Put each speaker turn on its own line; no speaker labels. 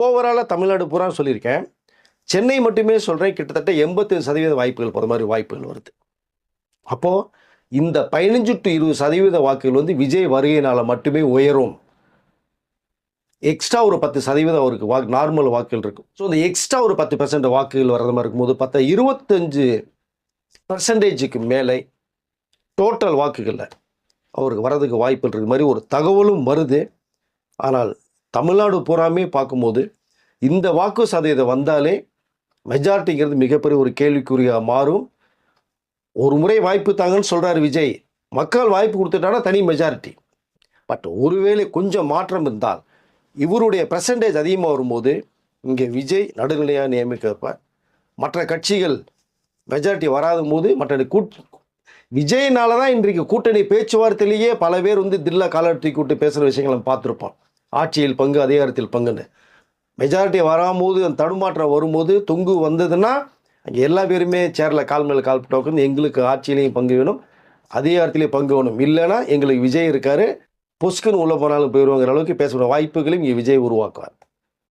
ஓவராலாக தமிழ்நாடு பூரா சொல்லியிருக்கேன். சென்னை மட்டுமே சொல்கிறேன், கிட்டத்தட்ட 80% வாய்ப்புகள் போகிற மாதிரி வாய்ப்புகள் வருது. அப்போது இந்த 15 to 20% வாக்குகள் வந்து விஜய் வருகையினால் மட்டுமே உயரும். எக்ஸ்ட்ரா ஒரு 10% அவருக்கு நார்மல் வாக்குகள் இருக்கும். ஸோ இந்த எக்ஸ்ட்ரா ஒரு 10% வாக்குகள் வர்ற மாதிரி இருக்கும்போது பார்த்தா 25% மேலே டோட்டல் வாக்குகளில் அவருக்கு வர்றதுக்கு வாய்ப்புகள் இருக்கிற மாதிரி ஒரு தகவலும் வருது. ஆனால் தமிழ்நாடு பூராமே பார்க்கும்போது இந்த வாக்கு சதவீதம் வந்தாலே மெஜாரிட்டிங்கிறது மிகப்பெரிய ஒரு கேள்விக்குறியாக மாறும். ஒரு முறை வாய்ப்பு தாங்கன்னு சொல்கிறார் விஜய். மக்கள் வாய்ப்பு கொடுத்துட்டாங்கன்னா தனி மெஜாரிட்டி. பட் ஒருவேளை கொஞ்சம் மாற்றம் இருந்தால் இவருடைய பெர்சன்டேஜ் அதிகமாக வரும்போது இங்கே விஜய் நடுநிலையாக நியமிக்கப்ப மற்ற கட்சிகள் மெஜாரிட்டி வராத போது விஜய்னால தான் இன்றைக்கு கூட்டணி பேச்சுவார்த்தையிலேயே பல பேர் வந்து தில்ல காலற்றி கூட்டு பேசுகிற விஷயங்களை நம்ம பார்த்துருப்போம். ஆட்சியில் பங்கு, அதிகாரத்தில் பங்குன்னு. மெஜாரிட்டி வராமோது அந்த தடுமாற்றம் வரும்போது தொங்கு வந்ததுன்னா அங்கே எல்லா பேருமே சேரில் கால் மேலே கால் போட்டு எங்களுக்கு ஆட்சியிலையும் பங்கு வேணும், அதிகாரத்திலேயும் பங்கு வேணும், இல்லைன்னா எங்களுக்கு விஜய் இருக்காரு, பொஸ்குன்னு உள்ளே போனாலும் போயிடுவாங்கிற அளவுக்கு பேசுகிற வாய்ப்புகளையும் இங்கே விஜய் உருவாக்குவார்.